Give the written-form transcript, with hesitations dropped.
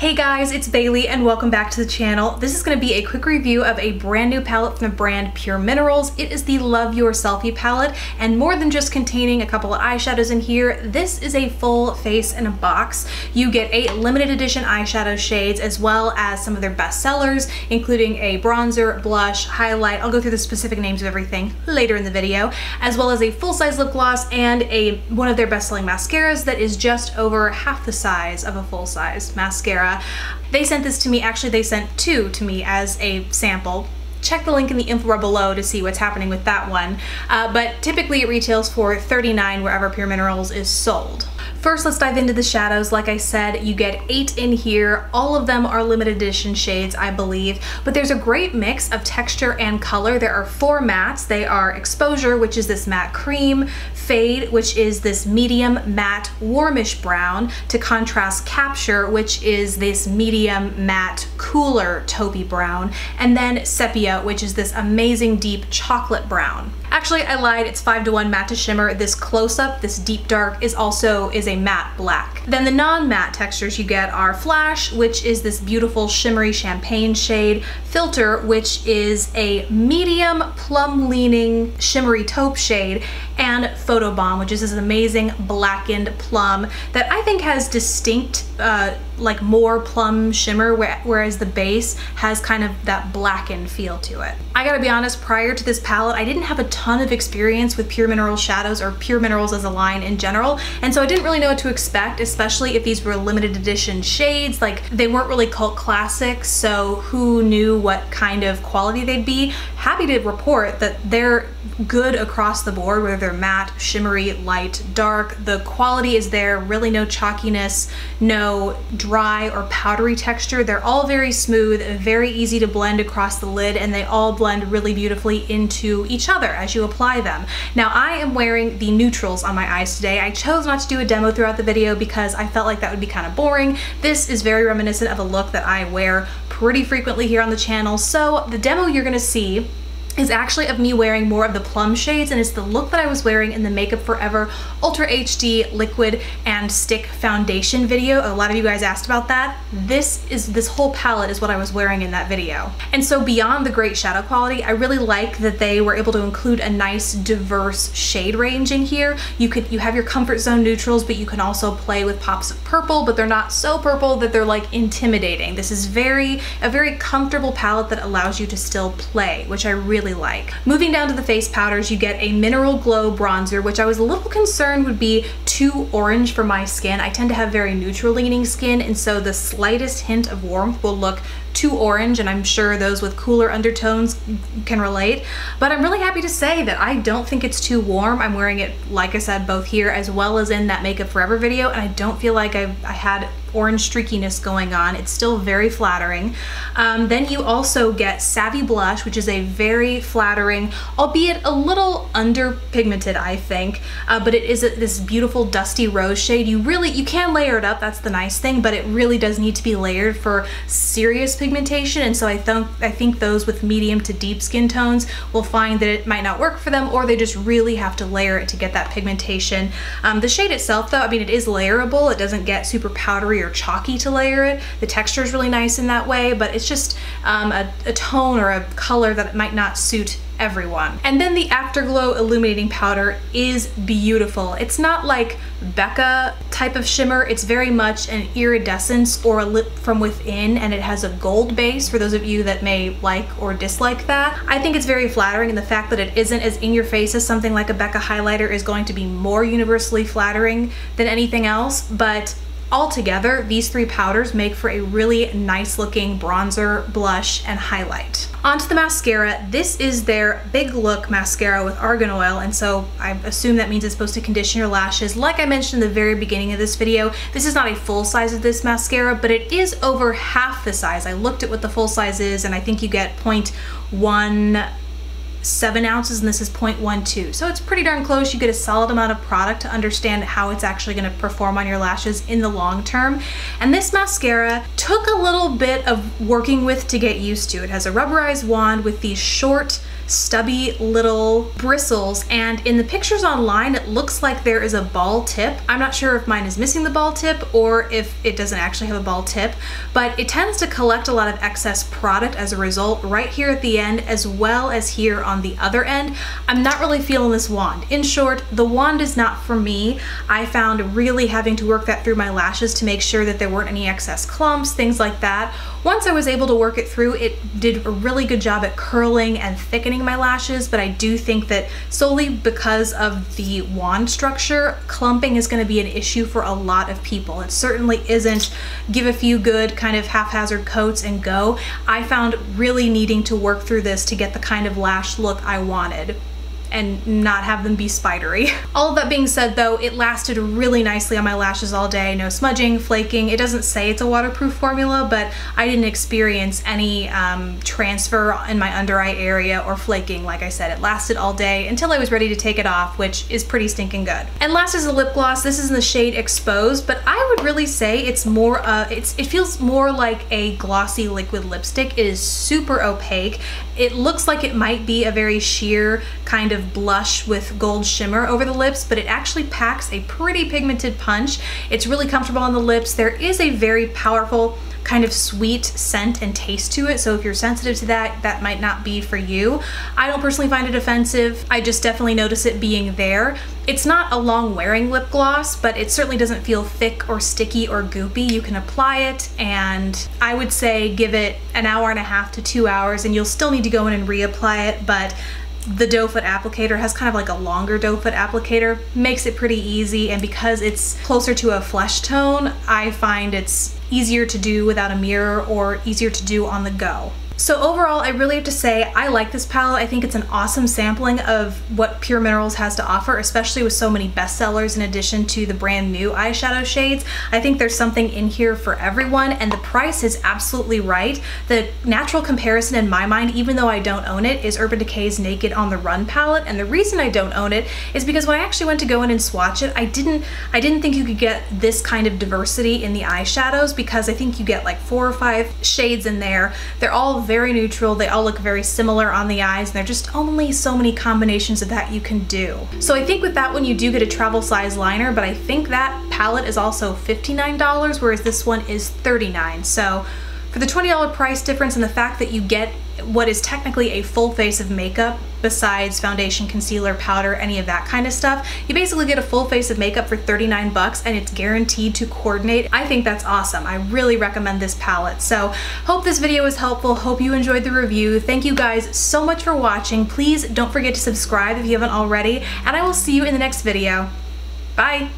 Hey guys, it's Bailey and welcome back to the channel. This is going to be a quick review of a brand new palette from the brand PurMinerals. It is the Love Your Selfie palette, and more than just containing a couple of eyeshadows in here, this is a full face in a box. You get 8 limited edition eyeshadow shades as well as some of their best sellers, including a bronzer, blush, highlight. I'll go through the specific names of everything later in the video, as well as a full-size lip gloss and one of their best-selling mascaras that is just over half the size of a full-size mascara. They sent this to me, actually they sent 2 to me as a sample. Check the link in the info bar below to see what's happening with that one. But typically it retails for $39 wherever PurMinerals is sold. First, let's dive into the shadows. Like I said, you get 8 in here. All of them are limited edition shades, I believe, but there's a great mix of texture and color. There are 4 mattes. They are Exposure, which is this matte cream, Fade, which is this medium matte warmish brown, to contrast Capture, which is this medium matte cooler taupey brown, and then Sepia, which is this amazing deep chocolate brown. Actually, I lied, it's 5:1 matte to shimmer. This close-up, this deep dark, is a matte black. Then the non-matte textures you get are Flash, which is this beautiful shimmery champagne shade, Filter, which is a medium plum-leaning shimmery taupe shade, and Photobomb, which is this amazing blackened plum that I think has distinct like more plum shimmer, whereas the base has kind of that blackened feel to it. I gotta be honest, prior to this palette, I didn't have a ton of experience with PurMinerals shadows or PurMinerals as a line in general, and so I didn't really know what to expect, especially if these were limited edition shades. Like, they weren't really cult classics, so who knew what kind of quality they'd be. Happy to report that they're good across the board, whether they're matte, shimmery, light, dark. The quality is there, really no chalkiness, no dry or powdery texture. They're all very smooth, very easy to blend across the lid, and they all blend really beautifully into each other as you apply them. Now, I am wearing the neutrals on my eyes today. I chose not to do a demo throughout the video because I felt like that would be kind of boring. This is very reminiscent of a look that I wear pretty frequently here on the channel, so the demo you're gonna see is actually of me wearing more of the plum shades, and it's the look that I was wearing in the Makeup Forever Ultra HD Liquid and Stick Foundation video. A lot of you guys asked about that. This whole palette is what I was wearing in that video. And so beyond the great shadow quality, I really like that they were able to include a nice diverse shade range in here. You have your comfort zone neutrals, but you can also play with pops of purple, but they're not so purple that they're like intimidating. This is a very comfortable palette that allows you to still play, which I really like. Moving down to the face powders, you get a Mineral Glow bronzer, which I was a little concerned would be too orange for my skin. I tend to have very neutral leaning skin, and so the slightest hint of warmth will look too orange, and I'm sure those with cooler undertones can relate. But I'm really happy to say that I don't think it's too warm. I'm wearing it, like I said, both here as well as in that Makeup Forever video, and I don't feel like I had orange streakiness going on. It's still very flattering. Then you also get Savvy Blush, which is a very flattering, albeit a little under-pigmented, I think, but it is this beautiful dusty rose shade. You can layer it up, that's the nice thing, but it really does need to be layered for serious pigmentation, and so I think those with medium to deep skin tones will find that it might not work for them, or they just really have to layer it to get that pigmentation. The shade itself, though, I mean, it is layerable. It doesn't get super powdery or chalky to layer it. The texture is really nice in that way, but it's just a tone or a color that might not suit everyone. And then the Afterglow Illuminating powder is beautiful. It's not like Becca type of shimmer. It's very much an iridescence or a lip from within, and it has a gold base for those of you that may like or dislike that. I think it's very flattering, and the fact that it isn't as in your face as something like a Becca highlighter is going to be more universally flattering than anything else. But altogether, these 3 powders make for a really nice looking bronzer, blush, and highlight. Onto the mascara. This is their Big Look mascara with argan oil, and so I assume that means it's supposed to condition your lashes. Like I mentioned in the very beginning of this video, this is not a full size of this mascara, but it is over half the size. I looked at what the full size is, and I think you get 0.17 ounces, and this is 0.12. So it's pretty darn close. You get a solid amount of product to understand how it's actually going to perform on your lashes in the long term. And this mascara took a little bit of working with to get used to. It has a rubberized wand with these short stubby little bristles, and in the pictures online it looks like there is a ball tip. I'm not sure if mine is missing the ball tip or if it doesn't actually have a ball tip, but it tends to collect a lot of excess product as a result right here at the end as well as here on the other end. I'm not really feeling this wand. In short, the wand is not for me. I found really having to work that through my lashes to make sure that there weren't any excess clumps, things like that. Once I was able to work it through, it did a really good job at curling and thickening my lashes, but I do think that solely because of the wand structure, clumping is going to be an issue for a lot of people. It certainly isn't give a few good kind of haphazard coats and go. I found really needing to work through this to get the kind of lash look I wanted and not have them be spidery. All of that being said though, it lasted really nicely on my lashes all day. No smudging, flaking. It doesn't say it's a waterproof formula, but I didn't experience any transfer in my under eye area or flaking. Like I said, it lasted all day until I was ready to take it off, which is pretty stinking good. And last is a lip gloss. This is in the shade Exposed, but I would really say it's more, it feels more like a glossy liquid lipstick. It is super opaque. It looks like it might be a very sheer kind of blush with gold shimmer over the lips, but it actually packs a pretty pigmented punch. It's really comfortable on the lips. There is a very powerful kind of sweet scent and taste to it, so if you're sensitive to that, that might not be for you. I don't personally find it offensive. I just definitely notice it being there. It's not a long wearing lip gloss, but it certainly doesn't feel thick or sticky or goopy. You can apply it, and I would say give it an hour and a half to 2 hours, and you'll still need to go in and reapply it, but the doe foot applicator has kind of like a longer doe foot applicator, makes it pretty easy, and because it's closer to a flesh tone, I find it's easier to do without a mirror or easier to do on the go. So overall, I really have to say I like this palette. I think it's an awesome sampling of what PurMinerals has to offer, especially with so many bestsellers in addition to the brand new eyeshadow shades. I think there's something in here for everyone, and the price is absolutely right. The natural comparison in my mind, even though I don't own it, is Urban Decay's Naked on the Run palette, and the reason I don't own it is because when I actually went to go in and swatch it, I didn't think you could get this kind of diversity in the eyeshadows, because I think you get like 4 or 5 shades in there. They're all very neutral, they all look very similar on the eyes, and there are just only so many combinations of that you can do. So I think with that one you do get a travel size liner, but I think that palette is also $59, whereas this one is $39. So for the $20 price difference and the fact that you get what is technically a full face of makeup besides foundation, concealer, powder, any of that kind of stuff, you basically get a full face of makeup for 39 bucks, and it's guaranteed to coordinate. I think that's awesome. I really recommend this palette. So hope this video was helpful. Hope you enjoyed the review. Thank you guys so much for watching. Please don't forget to subscribe if you haven't already, and I will see you in the next video. Bye.